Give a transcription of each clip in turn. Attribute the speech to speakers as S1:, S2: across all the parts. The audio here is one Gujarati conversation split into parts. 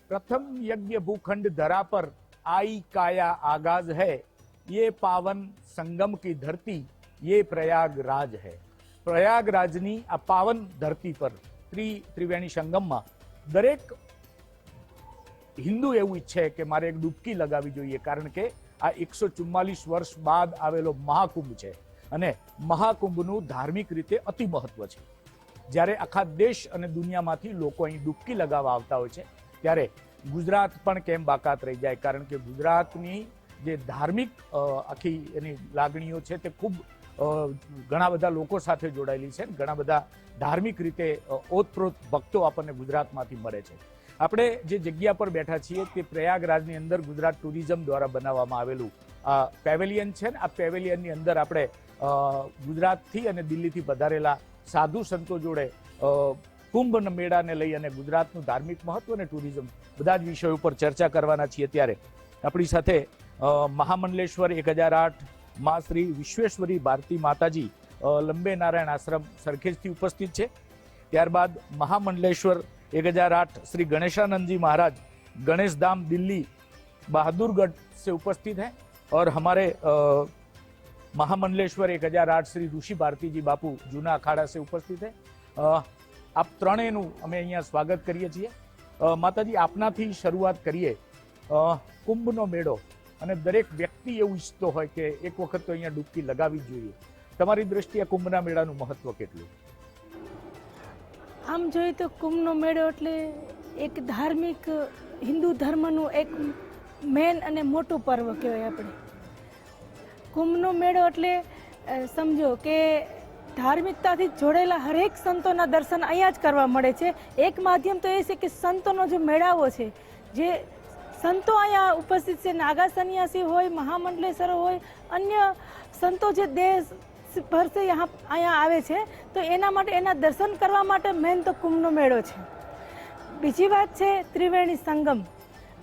S1: प्रथम यज्ञ भूखंड धरा पर आई काया आगाज है, ये पावन संगम की धरती ये प्रयागराज है। प्रयागराजनी आ पावन धरती पर त्रिवेणी संगम में दरेक हिंदू एवं इच्छे कि मारे एक डूबकी लगावी जोईए, कारण के आ 144 वर्ष बाद आवेलो महाकुंभ छे अने महाकुंभનું धार्मिक रीते अति महत्व छे। જ્યારે આખા દેશ અને દુનિયામાંથી લોકો અહીં ડૂબકી લગાવવા આવતા હોય છે ત્યારે ગુજરાત પણ કેમ બાકાત રહી જાય, કારણ કે ગુજરાતની જે ધાર્મિક આખી એની લાગણીઓ છે તે ખૂબ ઘણા બધા લોકો સાથે જોડાયેલી છે। ઘણા બધા ધાર્મિક રીતે ઓતપ્રોત ભક્તો આપણને ગુજરાતમાંથી મળે છે। આપણે જે જગ્યા પર બેઠા છીએ તે પ્રયાગરાજની અંદર ગુજરાત ટુરિઝમ દ્વારા બનાવવામાં આવેલું પેવેલિયન છે। આ પેવેલિયનની અંદર આપણે ગુજરાતથી અને દિલ્હીથી પધારેલા साधु संतो जोड़े कुंभ मेड़ा ने लई अने गुजरातनु धार्मिक महत्व ने टूरिज्म बधा ज विषयों पर चर्चा करवाना छीए। त्यारे आपणी साथे महामंडलेश्वर 1008 मां श्री विश्वेश्वरी भारती माताजी लंबे नारायण आश्रम सरखेज थी उपस्थित छे। त्यारबाद महामंडलेश्वर 1008 श्री गणेशानंद जी महाराज गणेश धाम दिल्ली बहादुरगढ़ से उपस्थित हैं और हमारे महामंडलेश्वर 1008 श्री ऋषि भारती जी बापू जूना अखाड़ा से उपस्थित है। आप त्रणेयनु अमे अहींया स्वागत करीए छीए। माताजी आपनाथी शरूआत करीए। कुंभनो मेळो अने दरेक व्यक्ति एवुं ईच्छतो होय के एक वखत तो अहींया डूबकी लगावी जोईए। तमारी दृष्टिए कुंभना मेळानुं महत्व केटलुं?
S2: आम जोईए तो कुंभनो मेळो एटले एक धार्मिक हिंदू धर्मनुं एक मेन अने मोटुं पर्व कहेवाय। आपणे कुंभनो मेळो एटले समझो के धार्मिकताथी जोड़ेला हरेक संतोना दर्शन अहींया ज करवा मळे छे। एक माध्यम तो ए छे के संतोनो जो मेळावो छे, जे संतो अहींया उपस्थित छे, नागा सन्यासी होय, महामंडलेश्वर होय, अन्य संतो जे देश भर से यहाँ अहींया आवे छे, तो एना माटे एना दर्शन करवा माटे मेन तो कुंभनो मेळो छे। बीजी वात छे त्रिवेणी संगम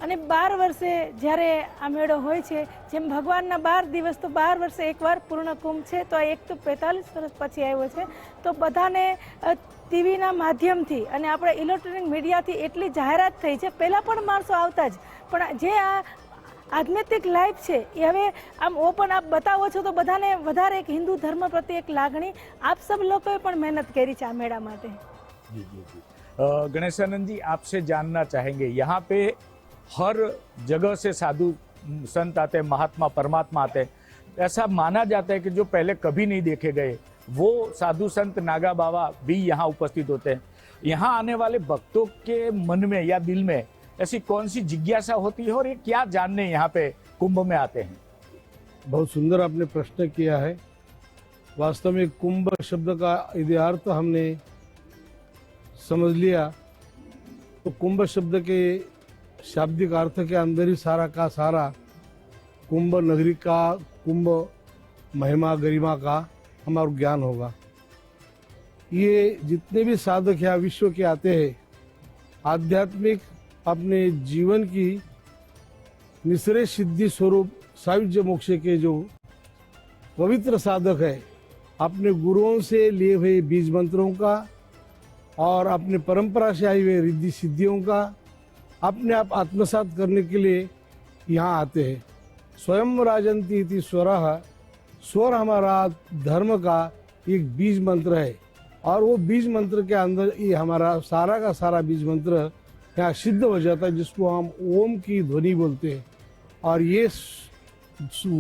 S2: અને 12 વર્ષે જ્યારે આ મેળો હોય છે, જેમ ભગવાનના 12 દિવસ તો 12 વર્ષે એકવાર પૂર્ણ કુંભ છે, તો એક તો 45 વર્ષ પછી આવ્યો છે। તો બધાને ટીવીના માધ્યમથી અને આપણે ઇલેક્ટ્રોનિક મીડિયાથી એટલી જાહેરાત થઈ છે, પહેલાં પણ માણસો આવતા જ, પણ જે આ આધ્યાત્મિક લાઈફ છે એ હવે આમ ઓપન આપ બતાવો છો તો બધાને વધારે એક હિન્દુ ધર્મ પ્રત્યે એક લાગણી આપ સબ લોકોએ પણ મહેનત કરી છે આ મેળા માટે।
S1: जी जी जी गणेशानंद जी, आपसे जानना चाहेंगे, यहाँ पे हर जगह से साधु संत आते हैं, महात्मा परमात्मा आते हैं, ऐसा माना जाता है कि जो पहले कभी नहीं देखे गए वो साधु संत नागा बाबा भी यहाँ उपस्थित होते हैं। यहाँ आने वाले भक्तों के मन में या दिल में ऐसी कौन सी जिज्ञासा होती है और ये क्या जानने यहाँ पे कुंभ में आते हैं?
S3: बहुत सुंदर आपने प्रश्न किया है। वास्तव में कुंभ शब्द का इतिहास हमने समझ लिया तो कुंभ शब्द के शाब्दिक अर्थ के अंदर ही सारा का सारा कुंभ नगरी का, कुंभ महिमा गरिमा का हमारा ज्ञान होगा। ये जितने भी साधक यहाँ विश्व के आते हैं, आध्यात्मिक अपने जीवन की निसरे सिद्धि स्वरूप सायुज्य मोक्ष के जो पवित्र साधक है, अपने गुरुओं से लिए हुए बीज मंत्रों का और अपने परंपरा से आई हुए रिद्धि सिद्धियों का अपने आप आत्मसात करने के लिए यहाँ आते हैं। स्वयं राजंती इति स्वरः, स्वर हमारा धर्म का एक बीज मंत्र है और वो बीज मंत्र के अंदर ये हमारा सारा का सारा बीज मंत्र यहाँ सिद्ध हो जाता है, जिसको हम ओम की ध्वनि बोलते हैं। और ये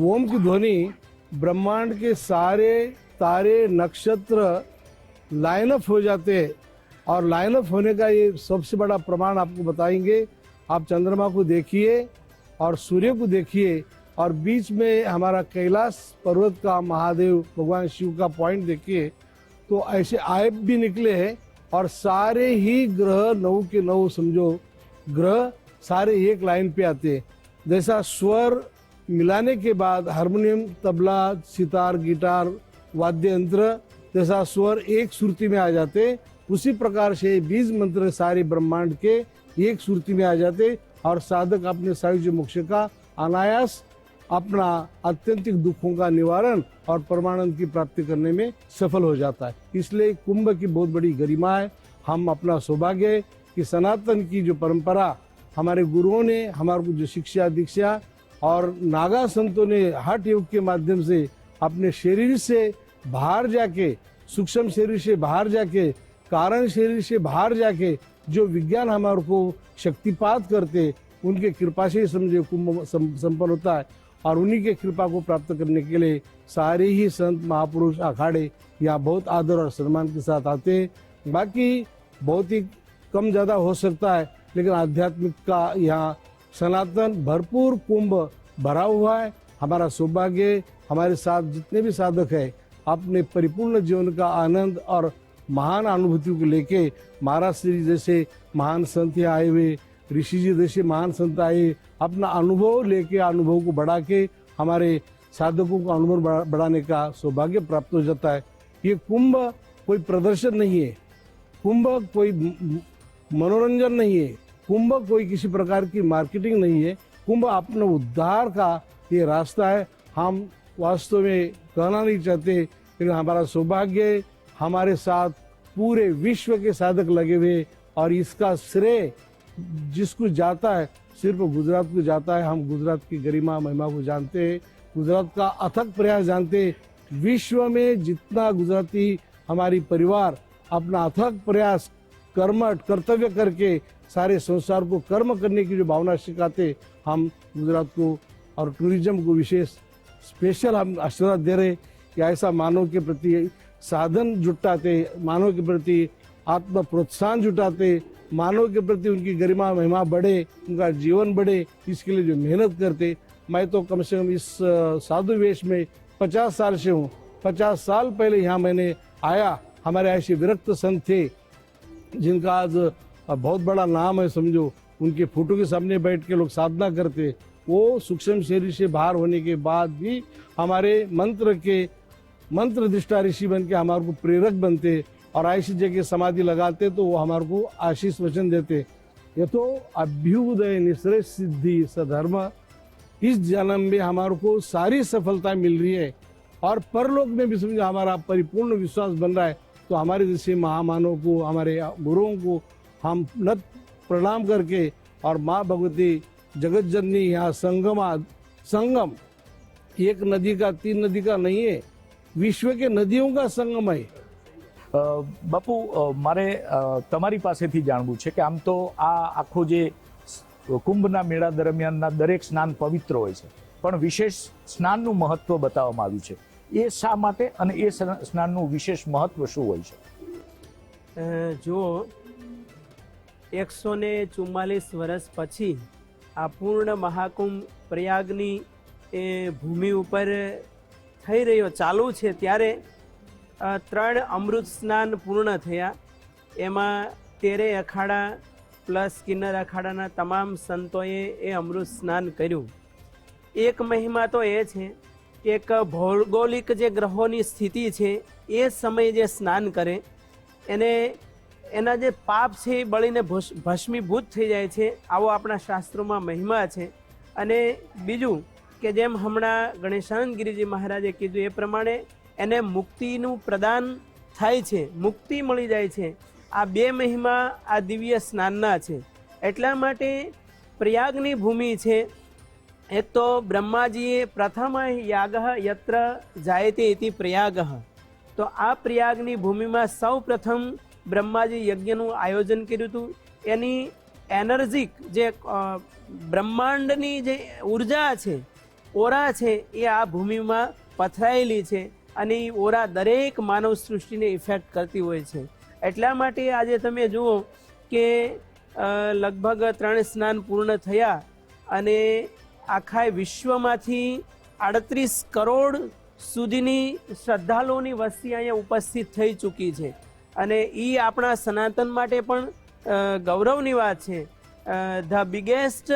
S3: ओम की ध्वनि ब्रह्मांड के सारे तारे नक्षत्र लाइनअप हो जाते हैं और लाइनअप होने का ये सबसे बड़ा प्रमाण आपको बताएंगे। आप चंद्रमा को देखिए और सूर्य को देखिए और बीच में हमारा कैलाश पर्वत का महादेव भगवान शिव का पॉइंट देखिए, तो ऐसे आयप भी निकले हैं और सारे ही ग्रह 9 के 9 समझो ग्रह सारे एक लाइन पे आते हैं। जैसा स्वर मिलाने के बाद हारमोनियम, तबला, सितार, गिटार, वाद्य यंत्र जैसा स्वर एक सुरती में आ जाते, उसी प्रकार से बीज मंत्र सारे ब्रह्मांड के एक सुरती में आ जाते और साधक अपने सायुज्य मोक्ष का अनायास अपना आत्यंतिक दुखों का निवारण और परमानंद की प्राप्ति करने में सफल हो जाता है। इसलिए कुंभ की बहुत बड़ी गरिमा है। हम अपना सौभाग्य है कि सनातन की जो परंपरा हमारे गुरुओं ने हमारे को जो शिक्षा दीक्षा और नागा संतों ने हठ योग के माध्यम से अपने शरीर से बाहर जाके, सूक्ष्म शरीर से बाहर जाके, कारण शरीर से बाहर जाके जो विज्ञान हमारे को शक्तिपात करते, उनके कृपा से ही समझे कुंभ संपन्न होता है। और उन्हीं के कृपा को प्राप्त करने के लिए सारे ही संत महापुरुष अखाड़े यहाँ बहुत आदर और सम्मान के साथ आते हैं। बाकी बहुत ही कम ज़्यादा हो सकता है, लेकिन आध्यात्मिक का यहाँ सनातन भरपूर कुंभ भरा हुआ है। हमारा सौभाग्य, हमारे साथ जितने भी साधक हैं अपने परिपूर्ण जीवन का आनंद और महान अनुभूतियों को लेके, महाराज श्री जैसे महान संत यहाँ आए हुए, ऋषि जी जैसे महान संत आए, अपना अनुभव लेके, अनुभव को बढ़ा के हमारे साधकों को अनुभव बढ़ाने का सौभाग्य प्राप्त हो जाता है। ये कुंभ कोई प्रदर्शन नहीं है, कुंभ कोई मनोरंजन नहीं है, कुंभ कोई किसी प्रकार की मार्केटिंग नहीं है। कुंभ अपने उद्धार का ये रास्ता है। हम वास्तव में कहना नहीं चाहते, लेकिन हमारा सौभाग्य, हमारे साथ पूरे विश्व के साधक लगे हुए, और इसका श्रेय जिसको जाता है सिर्फ गुजरात को जाता है। हम गुजरात की गरिमा महिमा को जानते हैं, गुजरात का अथक प्रयास जानते हैं। विश्व में जितना गुजराती हमारी परिवार अपना अथक प्रयास कर्मठ कर्तव्य करके सारे संसार को कर्म करने की जो भावना सिखाते, हम गुजरात को और टूरिज्म को विशेष स्पेशल हम आशीर्वाद दे रहे कि ऐसा मानव के प्रति साधन जुटाते, मानव के प्रति आत्म प्रोत्साहन जुटाते, मानव के प्रति उनकी गरिमा महिमा बढ़े, उनका जीवन बढ़े, इसके लिए जो मेहनत करते। मैं तो कम से कम इस साधु वेश में 50 साल से हूँ। 50 साल पहले यहाँ मैंने आया। हमारे ऐसे विरक्त संत थे जिनका आज बहुत बड़ा नाम है, समझो, उनके फोटो के सामने बैठ के लोग साधना करते। वो सूक्ष्म शरीर से बाहर होने के बाद भी हमारे मंत्र दृष्टा ऋषि बन के हमारे को प्रेरक बनते, और ऐसी जगह समाधि लगाते तो वो हमारे को आशीष वचन देते। ये तो अभ्युदय निश्रेष सिद्धि सधर्म, इस जन्म में हमारे को सारी सफलता मिल रही है, और परलोक में भी समझो हमारा परिपूर्ण विश्वास बन रहा है। तो हमारे जैसे महामानव को, हमारे गुरुओं को हम नत प्रणाम करके, और माँ भगवती जगत जननी यहाँ संगम एक नदी का, 3 नदी का नहीं है, विश्व के नदियों का संगम है।
S1: બાપુ, મારે તમારી પાસેથી જાણવું છે કે આમ તો આ આખો જે કુંભના મેળા દરમિયાનના દરેક સ્નાન પવિત્ર હોય છે, પણ વિશેષ સ્નાનનું મહત્વ બતાવવામાં આવ્યું છે, એ શા માટે અને એ સ્નાનનું વિશેષ મહત્વ શું હોય છે?
S4: જો 144 વર્ષ પછી આ પૂર્ણ મહાકુંભ પ્રયાગની ભૂમિ ઉપર થઈ રહ્યો ચાલુ છે, ત્યારે 3 અમૃત સ્નાન પૂર્ણ થયા। એમાં 13 અખાડા પ્લસ કિન્નર અખાડાના તમામ સંતોએ એ અમૃત સ્નાન કર્યું। એક મહિમા તો એ છે કે એક ભૌગોલિક જે ગ્રહોની સ્થિતિ છે એ સમયે જે સ્નાન કરે એને એના જે પાપ છે એ બળીને ભસ્મીભૂત થઈ જાય છે, આવો આપણા શાસ્ત્રોમાં મહિમા છે। અને બીજું કે જેમ હમણાં ગણેશાનંદ ગિરિજી મહારાજે કીધું એ પ્રમાણે એને મુક્તિનું પ્રદાન થાય છે, મુક્તિ મળી જાય છે। આ 2 મહિમા આ દિવ્ય સ્નાનના છે। એટલા માટે પ્રયાગની ભૂમિ છે। એક તો બ્રહ્માજીએ પ્રથમ યાગઃ યત્ર જાયતે ઇતિ પ્રયાગઃ, તો આ પ્રયાગની ભૂમિમાં સૌ પ્રથમ બ્રહ્માજી યજ્ઞનું આયોજન કર્યું હતું। એની એનર્જી જે બ્રહ્માંડની જે ઉર્જા છે, ઓરા છે, એ આ ભૂમિમાં પથરાયેલી છે, અને એ ઓરા દરેક માનવ સૃષ્ટિને ઇફેક્ટ કરતી હોય છે। એટલા માટે આજે તમે જુઓ કે લગભગ 3 સ્નાન પૂર્ણ થયા, અને આખા વિશ્વમાંથી 38 કરોડ સુધીની શ્રદ્ધાળુઓની વસ્તી અહીંયા ઉપસ્થિત થઈ ચૂકી છે, અને એ આપણા સનાતન માટે પણ ગૌરવની વાત છે। The biggest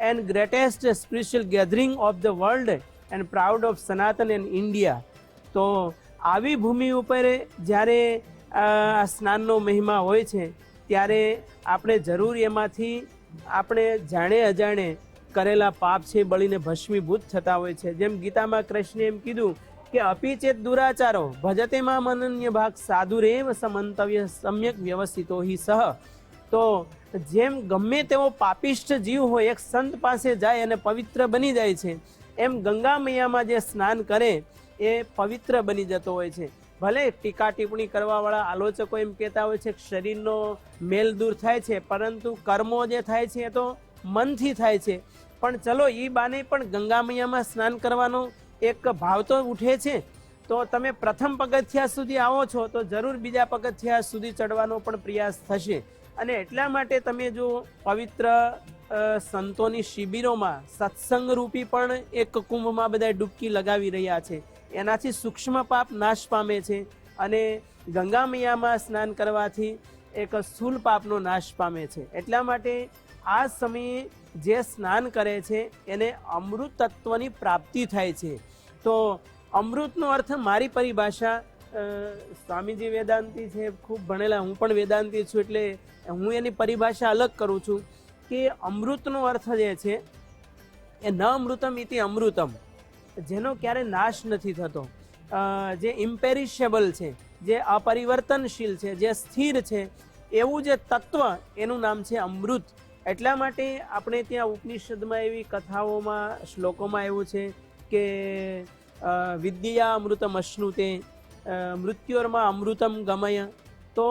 S4: and greatest spiritual gathering of the world and proud of સનાતન એન્ડ ઇન્ડિયા। તો આવી ભૂમિ ઉપર જ્યારે આ સ્નાનનો મહિમા હોય છે, ત્યારે આપણે જરૂર એમાંથી આપણે જાણે અજાણે કરેલા પાપ છે બળીને ભસ્મીભૂત થતા હોય છે। જેમ ગીતામાં કૃષ્ણે એમ કીધું કે અપિચેત દુરાચારો ભજતે માં અનન્ય ભાગ સાધુરેવ સમંતવ્ય સમ્યક વ્યવસ્થિતો હિ સહ। તો જેમ ગમે તેવો પાપિષ્ઠ જીવ હોય એક સંત પાસે જાય અને પવિત્ર બની જાય છે, એમ ગંગા મૈયામાં જે સ્નાન કરે એ પવિત્ર બની જતો હોય છે. ભલે ટીકા ટિપ્પણી કરવાવાળા આલોચકો એમ કહેતા હોય છે કે શરીરનો મેલ દૂર થાય છે, પરંતુ કર્મો જે થાય છે એ તો મનથી થાય છે. પણ ચલો એ બાને પણ ગંગા મૈયામાં સ્નાન કરવાનો એક ભાવ તો ઉઠે છે. તો તમે પ્રથમ પગથિયા સુધી આવો છો તો જરૂર બીજા પગથિયા સુધી ચડવાનો પણ પ્રયાસ થશે. અને એટલા માટે તમે જો પવિત્ર સંતોની શિબિરોમાં સત્સંગ રૂપી પણ એક કુંભમાં બધા ડૂબકી લગાવી રહ્યા છે. એનાથી સૂક્ષ્મ પાપ નાશ પામે છે અને ગંગા મૈયામાં સ્નાન કરવાથી એક સ્થૂલ પાપનો નાશ પામે છે. એટલા માટે આ સમયે જે સ્નાન કરે છે એને અમૃત તત્વની પ્રાપ્તિ થાય છે. તો અમૃતનો અર્થ મારી પરિભાષા, સ્વામીજી વેદાંતી છે, ખૂબ ભણેલા, હું પણ વેદાંતી છું, એટલે હું એની પરિભાષા અલગ કરું છું કે અમૃતનો અર્થ જે છે એ ન અમૃતમ ઇતિ અમૃતમ, જેનો ક્યારે નાશ નથી થતો, જે ઇમ્પેરિશેબલ છે, જે અપરિવર્તનશીલ છે, જે સ્થિર છે, એવું જે તત્વ એનું નામ છે અમૃત. એટલા માટે આપણે ત્યાં ઉપનિષદમાં એવી કથાઓમાં શ્લોકોમાં એવું છે કે વિદ્યા અમૃતમ અશ્નુતે મૃત્યોર્માં અમૃતમ ગમય. તો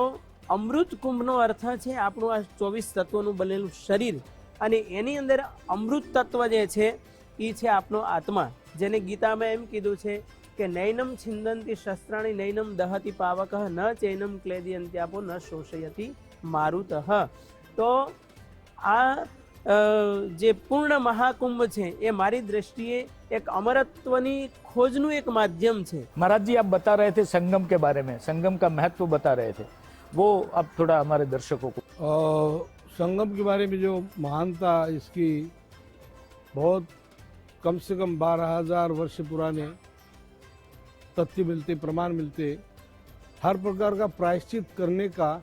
S4: અમૃત કુંભનો અર્થ છે આપણું આ 24 તત્વોનું બનેલું શરીર, અને એની અંદર અમૃત તત્વ જે છે એ છે આપણો આત્મા, જેને ગીતામાં એમ કીધું છે કે નૈનમ છિંદંતી શસ્ત્રાણી નૈનમ દહતી પાવક ન ચૈનમ ક્લેદયંત્યાપો ન શોષયતી મારુતઃ. તો આ જે પૂર્ણ મહાકુંભ છે એ મારી દ્રષ્ટિએ एक अमरत्वनी खोजनु एक माध्यम है।
S1: महाराज जी, आप बता रहे थे संगम के बारे में, संगम का महत्व बता रहे थे, वो अब थोड़ा हमारे दर्शकों को।
S3: संगम के बारे में जो महानता इसकी, बहुत कम से कम 12,000 वर्ष पुराने तथ्य मिलते, प्रमाण मिलते। हर प्रकार का प्रायश्चित करने का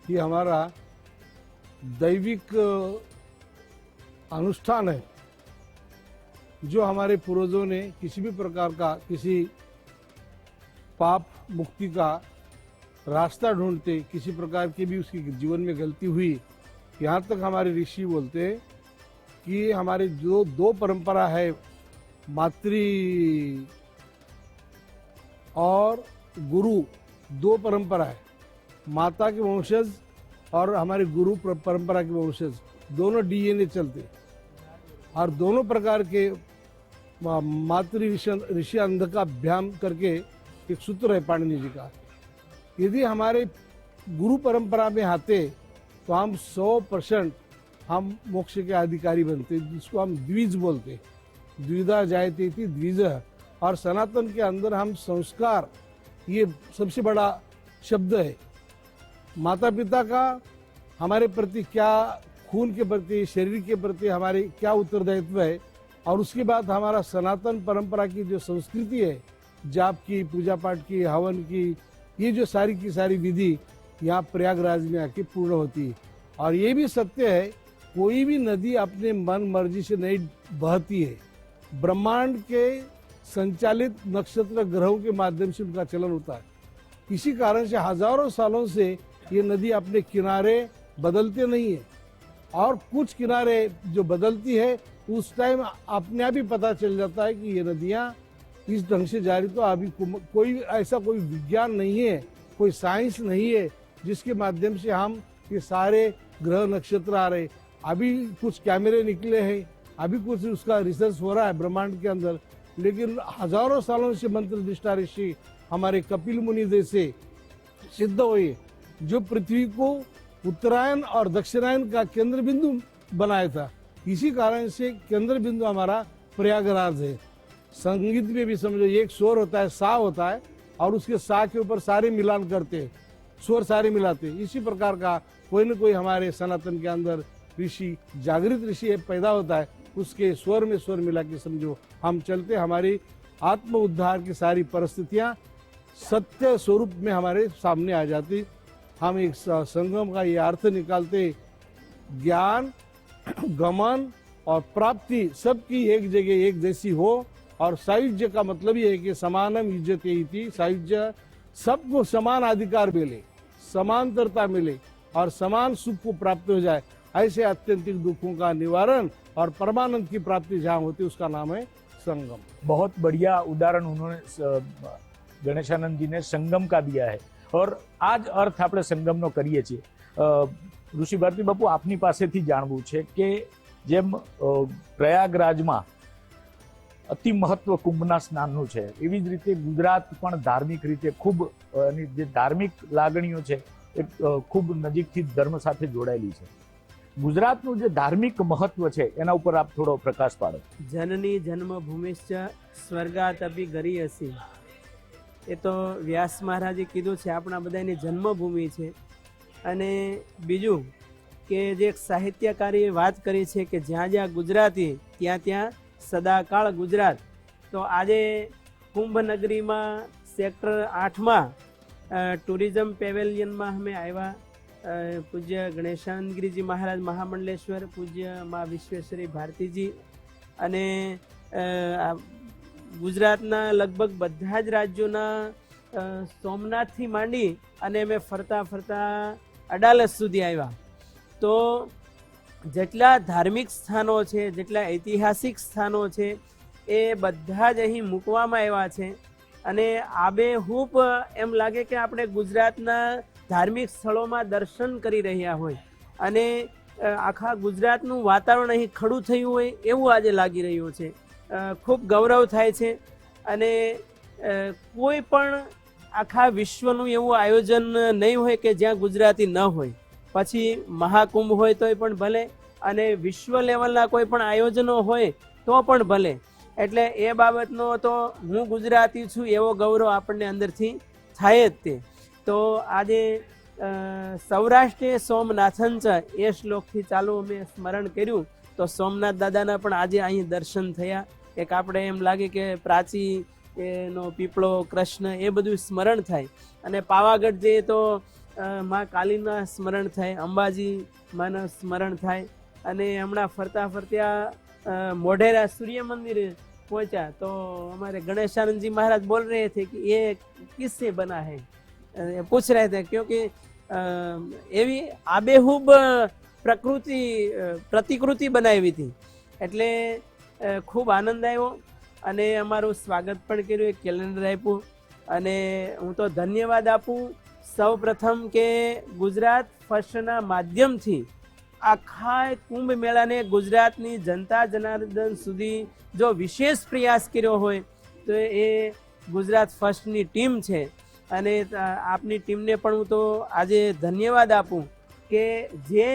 S3: ये हमारा दैविक अनुष्ठान है, जो हमारे पूर्वजों ने किसी भी प्रकार का, किसी पाप मुक्ति का रास्ता ढूंढते, किसी प्रकार की भी उसकी जीवन में गलती हुई, यहाँ तक हमारे ऋषि बोलते हैं कि हमारे जो दो परंपरा है, मातृ और गुरु, दो परंपरा है, माता के वंशज और हमारे गुरु परंपरा के वंशज, दोनों डीएनए चलते, और दोनों प्रकार के मातृ ऋषि अंध का अभ्याम करके एक सूत्र है पाणिनि जी का। यदि हमारे गुरु परंपरा में आते तो हम 100% हम मोक्ष के अधिकारी बनते, जिसको हम द्विज बोलते, द्विधा जायते थी द्विज। और सनातन के अंदर हम संस्कार, ये सबसे बड़ा शब्द है। माता पिता का हमारे प्रति क्या, खून के प्रति, शरीर के प्रति हमारे क्या उत्तरदायित्व है, और उसके बाद हमारा सनातन परंपरा की जो संस्कृति है, जाप की, पूजा पाठ की, हवन की, ये जो सारी की सारी विधि यहाँ प्रयागराज में आके पूर्ण होती है। और ये भी सत्य है, कोई भी नदी अपने मन मर्जी से नहीं बहती है, ब्रह्मांड के संचालित नक्षत्र ग्रहों के माध्यम से उनका चलन होता है। इसी कारण से हजारों सालों से ये नदी अपने किनारे बदलते नहीं है, और कुछ किनारे जो बदलती है उस टाइम अपने आप ही पता चल जाता है कि ये नदियाँ इस ढंग से जारी। तो अभी कोई ऐसा कोई विज्ञान नहीं है, कोई साइंस नहीं है जिसके माध्यम से हम ये सारे ग्रह नक्षत्र आ रहे। अभी कुछ कैमरे निकले हैं, अभी कुछ उसका रिसर्च हो रहा है ब्रह्मांड के अंदर, लेकिन हजारों सालों से मंत्र निष्ठा ऋषि हमारे कपिल मुनि जैसे सिद्ध हुए, जो पृथ्वी को उत्तरायण और दक्षिणायन का केंद्र बिंदु बनाया था। इसी कारण से केंद्र बिंदु हमारा प्रयागराज है। संगीत में भी समझो, एक स्वर होता है, सा होता है, और उसके सा के ऊपर सारे मिलान करते हैं, स्वर सारे मिलाते हैं। इसी प्रकार का कोई न कोई हमारे सनातन के अंदर ऋषि, जागृत ऋषि पैदा होता है, उसके स्वर में स्वर मिला के समझो हम चलते। हमारी आत्म उद्धार की सारी परिस्थितियां सत्य स्वरूप में हमारे सामने आ जाती। हम एक संगम का ये अर्थ निकालते, ज्ञान, गमन और प्राप्ति सबकी एक जगह एक जैसी हो। और सायुज्य का मतलब ये है कि समानम युज्यते इति, सायुज्य सबको समान अधिकार मिले, समांतरता मिले, और समान सुख को प्राप्त हो जाए, ऐसे आत्यंतिक दुखों का निवारण और परमानंद की प्राप्ति जहाँ होती है उसका नाम है संगम।
S1: बहुत बढ़िया उदाहरण उन्होंने गणेशानंद जी ने संगम का दिया है और आज अर्थ આપણે સંગમનો કરીએ છીએ। ઋષિ ભારતી બાપુ, આપની પાસેથી જાણવું છે કે જેમ પ્રયાગરાજમાં અતિ મહત્વ કુંભના સ્નાનનું છે, એવી જ રીતે ગુજરાત પણ ધાર્મિક રીતે ખૂબ એની જે ધાર્મિક લાગણીઓ છે એ ખૂબ નજીકથી ધર્મ સાથે જોડાયેલી છે। ગુજરાતનું જે ધાર્મિક મહત્વ છે એના ઉપર આપ થોડો પ્રકાશ પાડો।
S4: જનની જન્મભૂમિશ્ચ સ્વર્ગાતપી ગરીયસી, એ તો વ્યાસ મહારાજે કીધું છે, આપણા બધાની જન્મભૂમિ છે। અને બીજું કે જે સાહિત્યકારીએ વાત કરી છે કે જ્યાં જ્યાં ગુજરાતી ત્યાં ત્યાં સદાકાળ ગુજરાત। તો આજે કુંભ નગરીમાં સેક્ટર 8માં ટુરિઝમ પેવેલિયનમાં અમે આવ્યા। પૂજ્ય ગણેશાનંદગીરીજી મહારાજ મહામંડલેશ્વર, પૂજ્ય મા વિશ્વેશ્વરી ભારતીજી અને ગુજરાતના લગભગ બધા જ રાજ્યોના સોમનાથથી માંડી અને અમે ફરતા ફરતા અડાલજ સુધી આવ્યા। તો જેટલા ધાર્મિક સ્થાનો છે, જેટલા ઐતિહાસિક સ્થાનો છે, એ બધા જ અહીં મૂકવામાં આવ્યા છે અને આબેહૂબ એમ લાગે કે આપણે ગુજરાતના ધાર્મિક સ્થળોમાં દર્શન કરી રહ્યા હોય અને આખા ગુજરાતનું વાતાવરણ અહીં ખડું થયું હોય એવું આજે લાગી રહ્યું છે। ખૂબ ગૌરવ થાય છે અને કોઈ પણ આખા વિશ્વનું એવું આયોજન નહીં હોય કે જ્યાં ગુજરાતી ન હોય। પછી મહાકુંભ હોય તોય પણ ભલે અને વિશ્વ લેવલના કોઈ પણ આયોજનો હોય તો પણ ભલે, એટલે એ બાબતનો તો હું ગુજરાતી છું એવો ગૌરવ આપણને અંદરથી થાય જ તે। તો આજે સૌરાષ્ટ્રે સોમનાથન ચ એ શ્લોકથી ચાલુ અમે સ્મરણ કર્યું તો સોમનાથ દાદાના પણ આજે અહીં દર્શન થયા। એક આપણે એમ લાગે કે પ્રાચી એનો પીપળો કૃષ્ણ એ બધું સ્મરણ થાય અને પાવાગઢ જઈએ તો મા કાલીના સ્મરણ થાય, અંબાજી માના સ્મરણ થાય અને હમણાં ફરતા ફરતા મોઢેરા સૂર્ય મંદિર પહોંચ્યા તો हमारे गणेशानंद जी महाराज बोल रहे थे कि ये किससे बना है, पूछ रहे थे क्योंकि એવી આબેહૂબ પ્રતિકૃતિ બનાવી હતી એટલે ખૂબ આનંદ આવ્યો અને અમારું સ્વાગત પણ કર્યું, એક કેલેન્ડર આપ્યું અને હું તો ધન્યવાદ આપું સૌ પ્રથમ કે ગુજરાત ફર્સ્ટના માધ્યમથી આખા કુંભ મેળાને ગુજરાતની જનતા જનાર્દન સુધી જો વિશેષ પ્રયાસ કર્યો હોય તો એ ગુજરાત ફર્સ્ટની ટીમ છે અને આપની ટીમને પણ હું તો આજે ધન્યવાદ આપું કે જે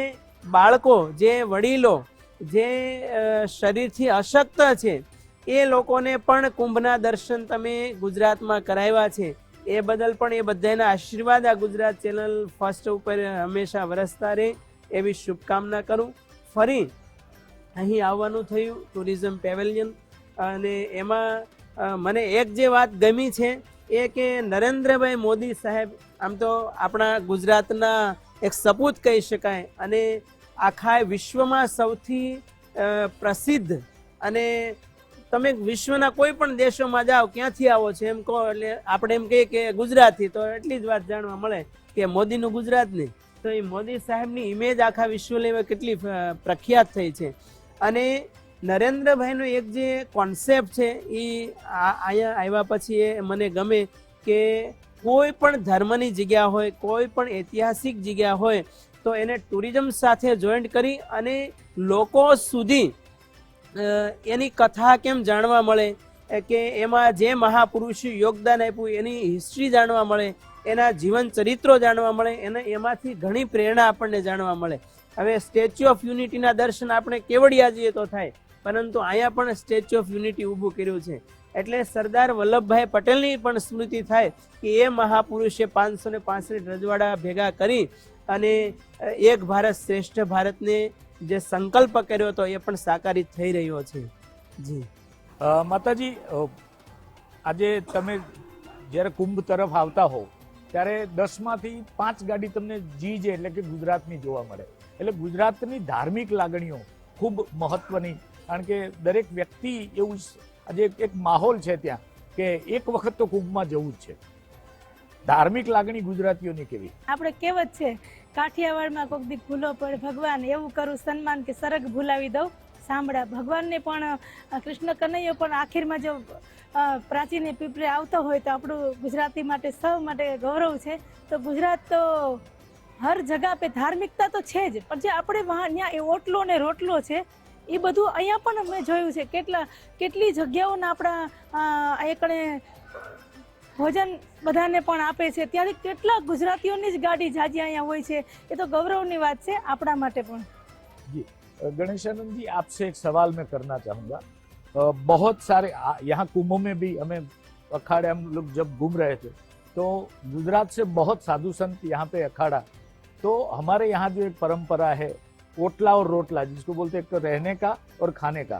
S4: બાળકો, જે વડીલો, જે શરીરથી અશક્ત છે એ લોકોને પણ કુંભના દર્શન તમે ગુજરાતમાં કરાવ્યા છે એ બદલ પણ એ બધાના આશીર્વાદ આ ગુજરાત ચેનલ ફર્સ્ટ ઉપર હંમેશા વરસતા રહે એવી શુભકામના કરું। ફરી અહીં આવવાનું થયું ટુરિઝમ પેવેલિયન અને એમાં મને એક જે વાત ગમી છે એ કે નરેન્દ્રભાઈ મોદી સાહેબ આમ તો આપણા ગુજરાતના એક સપૂત કહી શકાય અને આખા વિશ્વમાં સૌથી પ્રસિદ્ધ અને તમે વિશ્વના કોઈ પણ દેશોમાં જાઓ ક્યાંથી આવો છો એમ કહો એટલે આપણે એમ કહીએ કે ગુજરાતથી, તો એટલી જ વાત જાણવા મળે કે મોદીનું ગુજરાત નહીં, તો એ મોદી સાહેબની ઇમેજ આખા વિશ્વ લેવલે કેટલી પ્રખ્યાત થઈ છે અને નરેન્દ્રભાઈનો એક જે કોન્સેપ્ટ છે એ અહીંયા આવ્યા પછી એ મને ગમે કે કોઈ પણ ધર્મની જગ્યા હોય, કોઈ પણ ઐતિહાસિક જગ્યા હોય તો એને ટુરિઝમ સાથે જોઈન્ટ કરી અને લોકો સુધી એની કથા કેમ જાણવા મળે કે એમાં જે મહાપુરુષે યોગદાન આપ્યું એની હિસ્ટ્રી જાણવા મળે, એના જીવન ચરિત્રો જાણવા મળે, એમાંથી ઘણી પ્રેરણા આપણને જાણવા મળે। હવે સ્ટેચ્યુ ઓફ યુનિટીના દર્શન આપણે કેવડિયા જઈએ તો થાય, પરંતુ અહીંયા પણ સ્ટેચ્યુ ઓફ યુનિટી ઊભું કર્યું છે એટલે સરદાર વલ્લભભાઈ પટેલની પણ સ્મૃતિ થાય કે એ મહાપુરુષે 565 રજવાડા ભેગા કરી અને એક ભારત શ્રેષ્ઠ ભારતને જે સંકલ્પ કર્યો હતો એ પણ સાકારિત થઈ રહ્યો છે। જી
S1: માતાજી, આજે તમે જ્યારે કુંભ તરફ આવતા હો ત્યારે 10માંથી 5 ગાડી તમને જી જે એટલે કે ગુજરાતની જોવા મળે, એટલે ગુજરાતની ધાર્મિક લાગણીઓ ખૂબ મહત્વની, કારણ કે દરેક વ્યક્તિ એવું આજે એક માહોલ છે ત્યાં કે એક વખત તો કુંભમાં જવું જ છે। ધાર્મિક લાગણી ગુજરાતીઓની કેવી?
S2: આપણે કહેવત છે કાઠિયાવાડમાં કોક દી ભૂલો પડે ભગવાન એવું કરું સન્માન કે સરગ ભૂલાવી દઉં સાંભળા. ભગવાનને પણ કૃષ્ણ કનૈયો પણ આખીરમાં જો પ્રાચીન પીપળે આવતો હોય તો આપણું ગુજરાતી માટે સૌ માટે ગૌરવ છે. તો ગુજરાત તો હર જગા પે ધાર્મિકતા તો છે જ, પણ જે આપણે ત્યાં એ ઓટલો ને રોટલો છે એ બધું અહીંયા પણ મેં જોયું છે. કેટલી જગ્યાઓના આપણા એકણે ભોજન બધાને પણ આપે છે, ત્યારે કેટલા ગુજરાતીઓની જ ગાડી જાજી અહીંયા હોય છે. એ તો ગૌરવની વાત છે આપણા માટે પણ.
S1: जी गणेशानंद जी, आपसे एक सवाल मैं करना चाहूँगा. बहुत सारे यहाँ कुंभ में भी हमें अखाड़े हम लोग जब घूम रहे थे तो गुजरात से बहुत साधु संत यहाँ पे अखाड़ा. तो हमारे यहाँ जो एक परंपरा है ओटला और रोटला जिसको बोलते हैं, एक तो रहने का और खाने का,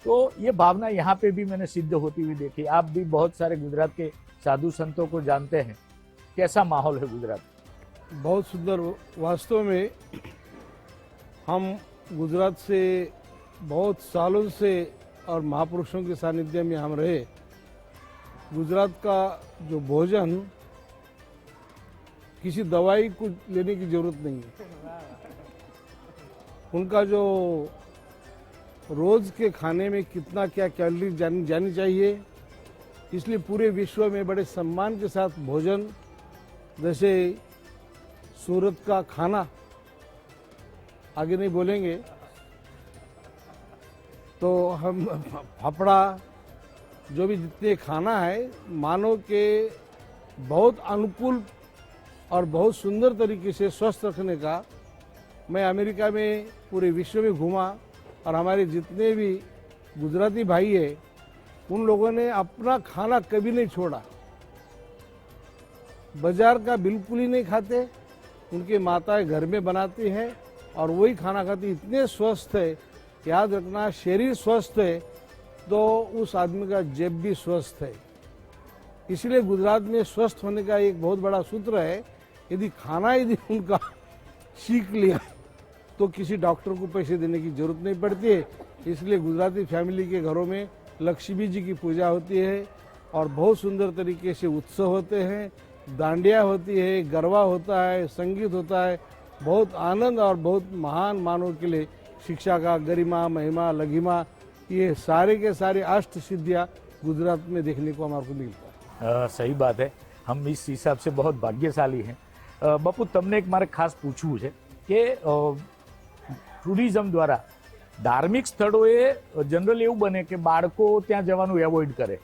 S1: तो ये भावना यहाँ पे भी मैंने सिद्ध होती हुई देखी. आप भी बहुत सारे गुजरात के साधु संतों को जानते हैं. कैसा माहौल है गुजरात?
S3: बहुत सुंदर. वास्तव में हम गुजरात से बहुत सालों से और महापुरुषों के सानिध्य में हम रहे. गुजरात का जो भोजन किसी दवाई को लेने की जरूरत नहीं है. उनका जो रोज के खाने में कितना क्या कैलोरी जानी चाहिए, इसलिए पूरे विश्व में बड़े सम्मान के साथ भोजन, जैसे सूरत का खाना आगे नहीं बोलेंगे तो हम फाफड़ा जो भी जितने खाना है मानो के बहुत अनुकूल और बहुत सुंदर तरीके से स्वस्थ रखने का. मैं अमेरिका में पूरे विश्व में घूमा और हमारे जितने भी गुजराती भाई है उन लोगों ने अपना खाना कभी नहीं छोड़ा. बाजार का बिल्कुल ही नहीं खाते, उनके माताएं घर में बनाती हैं और वही खाना खाती. इतने स्वस्थ है, याद रखना शरीर स्वस्थ है तो उस आदमी का जेब भी स्वस्थ है. इसलिए गुजरात में स्वस्थ होने का एक बहुत बड़ा सूत्र है. यदि खाना यदि उनका सीख लिया तो किसी डॉक्टर को पैसे देने की जरूरत नहीं पड़ती है. इसलिए गुजराती फैमिली के घरों में लक्ष्मी जी की पूजा होती है और बहुत सुंदर तरीके से उत्सव होते हैं, दांडिया होती है, गरबा होता है, संगीत होता है. बहुत आनंद और बहुत महान मानव के लिए शिक्षा का गरिमा महिमा लघिमा ये सारे के सारे अष्ट सिद्धियाँ गुजरात में देखने को हमारे को मिलता है.
S1: सही बात है, हम इस हिसाब से बहुत भाग्यशाली हैं. બાપુ, તમને એક મારે ખાસ પૂછવું છે કે ટુરિઝમ દ્વારા ધાર્મિક સ્થળોએ જનરલી એવું બને કે બાળકો ત્યાં જવાનું એવોઇડ કરે,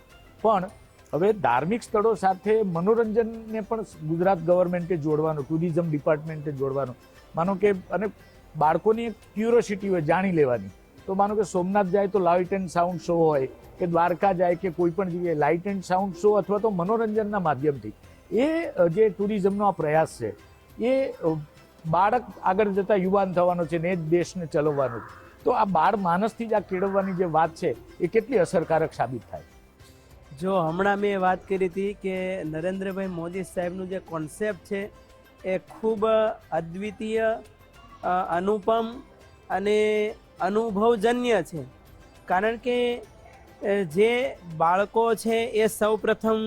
S1: પણ હવે ધાર્મિક સ્થળો સાથે મનોરંજનને પણ ગુજરાત ગવર્મેન્ટે જોડવાનું, ટુરિઝમ ડિપાર્ટમેન્ટે જોડવાનું. માનો કે અને બાળકોની એક ક્યુરોસિટી હોય જાણી લેવાની. તો માનો કે સોમનાથ જાય તો લાઇટ એન્ડ સાઉન્ડ શો હોય, કે દ્વારકા જાય કે કોઈ પણ જગ્યાએ લાઇટ એન્ડ સાઉન્ડ શો અથવા તો મનોરંજનના માધ્યમથી એ જે ટુરિઝમનો આ પ્રયાસ છે એ બાળક આગળ જતા યુવાન થવાનો છે ને એ જ દેશને ચલાવવાનો છે. તો આ બાળ માનસથી જ આ કેળવવાની જે વાત છે એ કેટલી અસરકારક સાબિત થાય?
S4: જો હમણાં મેં વાત કરી હતી કે નરેન્દ્રભાઈ મોદી સાહેબનું જે કોન્સેપ્ટ છે એ ખૂબ અદ્વિતીય, અનુપમ અને અનુભવજન્ય છે. કારણ કે જે બાળકો છે એ સૌ પ્રથમ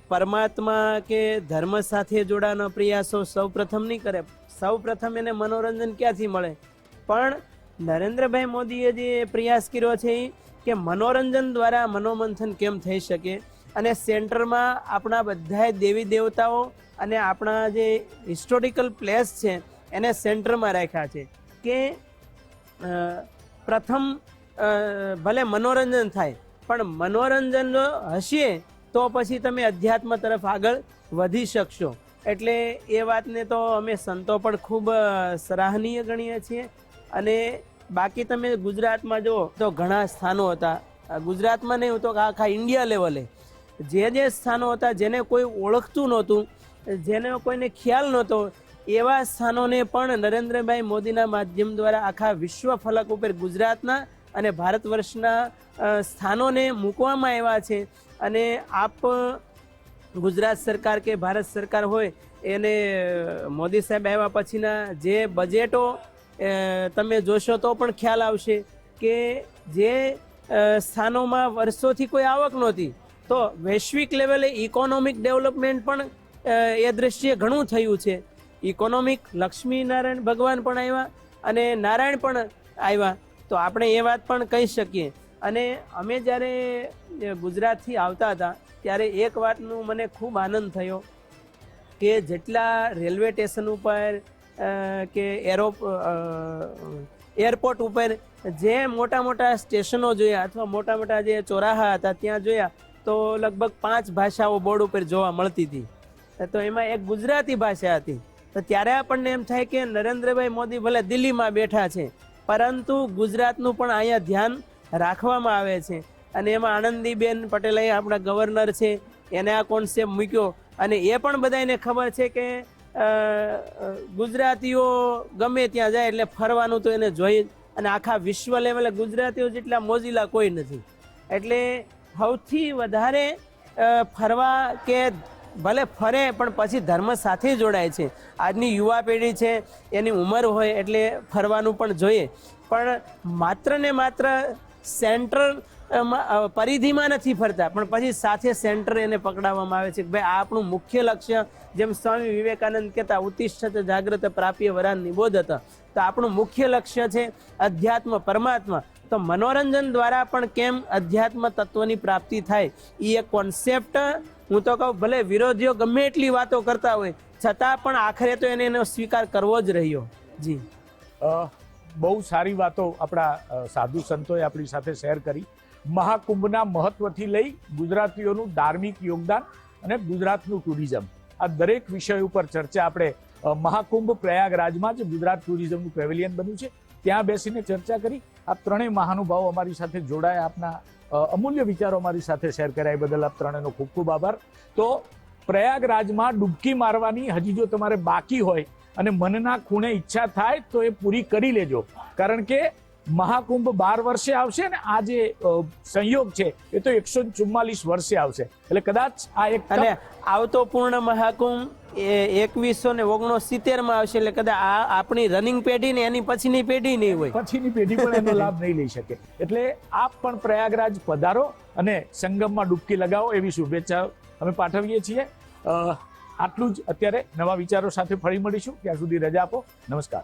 S4: પરમાત્મા કે ધર્મ સાથે જોડાવાનો પ્રયાસો સૌ પ્રથમ નહીં કરે. સૌ પ્રથમ એને મનોરંજન ક્યાંથી મળે? પણ નરેન્દ્રભાઈ મોદીએ જે પ્રયાસ કર્યો છે કે મનોરંજન દ્વારા મનોમંથન કેમ થઈ શકે, અને સેન્ટરમાં આપણા બધા દેવી દેવતાઓ અને આપણા જે હિસ્ટોરિકલ પ્લેસ છે એને સેન્ટરમાં રાખ્યા છે કે પ્રથમ ભલે મનોરંજન થાય પણ મનોરંજન હશે તો પછી તમે અધ્યાત્મ તરફ આગળ વધી શકશો. એટલે એ વાતને તો અમે સંતો પણ ખૂબ સરાહનીય ગણીએ છીએ. અને બાકી તમે ગુજરાતમાં જુઓ તો ઘણા સ્થાનો હતા, ગુજરાતમાં નહીં તો આખા ઇન્ડિયા લેવલે જે સ્થાનો હતા જેને કોઈ ઓળખતું નહોતું, જેને કોઈને ખ્યાલ નહોતો, એવા સ્થાનોને પણ નરેન્દ્રભાઈ મોદીના માધ્યમ દ્વારા આખા વિશ્વ ફલક ઉપર ગુજરાતના અને ભારત વર્ષના સ્થાનોને મૂકવામાં આવ્યા છે. અને આપ ગુજરાત સરકાર કે ભારત સરકાર હોય એને મોદી સાહેબ આવ્યા પછીના જે બજેટો તમે જોશો તો પણ ખ્યાલ આવશે કે જે સ્થાનોમાં વર્ષોથી કોઈ આવક નહોતી તો વૈશ્વિક લેવલે ઇકોનોમિક ડેવલપમેન્ટ પણ એ દ્રષ્ટિએ ઘણું થયું છે. ઇકોનોમિક લક્ષ્મી નારાયણ ભગવાન પણ આવ્યા અને નારાયણ પણ આવ્યા, તો આપણે એ વાત પણ કહી શકીએ. અને અમે જ્યારે ગુજરાતથી આવતા હતા ત્યારે એક વાતનું મને ખૂબ આનંદ થયો કે જેટલા રેલવે સ્ટેશન ઉપર કે એરપોર્ટ ઉપર જે મોટા મોટા સ્ટેશનો જોયા અથવા મોટા મોટા જે ચોરાહા હતા ત્યાં જોયા તો લગભગ 5 ભાષાઓ બોર્ડ ઉપર જોવા મળતી હતી. તો એમાં એક ગુજરાતી ભાષા હતી. તો ત્યારે આપણને એમ થાય કે નરેન્દ્રભાઈ મોદી ભલે દિલ્હીમાં બેઠા છે પરંતુ ગુજરાતનું પણ અહીંયા ધ્યાન રાખવામાં આવે છે. અને એમાં આનંદીબેન પટેલ આપણા ગવર્નર છે, એને આ કોન્સેપ્ટ મૂક્યો અને એ પણ બધાને ખબર છે કે ગુજરાતીઓ ગમે ત્યાં જાય એટલે ફરવાનું તો એને જોઈએ, અને આખા વિશ્વ લેવલે ગુજરાતીઓ જેટલા મોજીલા કોઈ નથી. એટલે સૌથી વધારે ફરવા કે ભલે ફરે પણ પછી ધર્મ સાથે જોડાય છે. આજની યુવા પેઢી છે, એની ઉંમર હોય એટલે ફરવાનું પણ જોઈએ, પણ માત્ર ને માત્ર સેન્ટ્રલ પરિધિમાં નથી ફરતા, પણ પછી સાથે સેન્ટર એને પકડાવવામાં આવે છે કે ભાઈ આ આપણું મુખ્ય લક્ષ્ય, જેમ સ્વામી વિવેકાનંદ કહેતા ઉત્તિષ્ઠત જાગ્રત પ્રાપ્ય વરાન નિબોધત, તો આપણું મુખ્ય લક્ષ્ય છે અધ્યાત્મ પરમાત્મા. તો મનોરંજન દ્વારા પણ કેમ અધ્યાત્મ તત્વની પ્રાપ્તિ થાય એ એક કોન્સેપ્ટ, હું તો કહું ભલે વિરોધીઓ ગમે એટલી વાતો કરતા હોય છતાં પણ આખરે તો એને એનો સ્વીકાર કરવો જ રહ્યો. જી,
S1: બહુ સારી વાતો આપણા સાધુ સંતોએ આપણી સાથે શેર કરી. મહાકુંભના મહત્વથી લઈ ગુજરાતીઓનું ધાર્મિક યોગદાન અને ગુજરાતનું ટુરિઝમ, આ દરેક વિષય ઉપર ચર્ચા આપણે મહાકુંભ પ્રયાગરાજમાં જે ગુજરાત ટુરિઝમનું પેવેલિયન બન્યું છે ત્યાં બેસીને ચર્ચા કરી. આપ ત્રણેય મહાનુભાવો અમારી સાથે જોડાયા, આપના અમૂલ્ય વિચારો અમારી સાથે શેર કર્યા એ બદલ આપ ત્રણેયનો ખૂબ ખૂબ આભાર. તો પ્રયાગરાજમાં ડૂબકી મારવાની હજી જો તમારે બાકી હોય અને મનના ખૂણે ઈચ્છા થાય તો એ પૂરી કરી લેજો, કારણ કે મહાકુંભ 12 વર્ષે આવશે ને આ જે સંયોગ છે એ તો 144 વર્ષે આવશે. એટલે કદાચ આ એક
S4: અને આવતો પૂર્ણ મહાકુંભ 2169 માં આવશે. એટલે કદાચ આ આપણી રનિંગ પેઢી ને એની પછીની પેઢી નહીં હોય,
S1: પછીની પેઢી પણ એનો લાભ નહીં લઈ શકે. એટલે આપ પણ પ્રયાગરાજ પધારો અને સંગમમાં ડૂબકી લગાવો એવી શુભેચ્છા અમે પાઠવીએ છીએ. આટલું જ અત્યારે. નવા વિચારો સાથે ફરી મળીશું, ત્યાં સુધી રજા આપો. નમસ્કાર.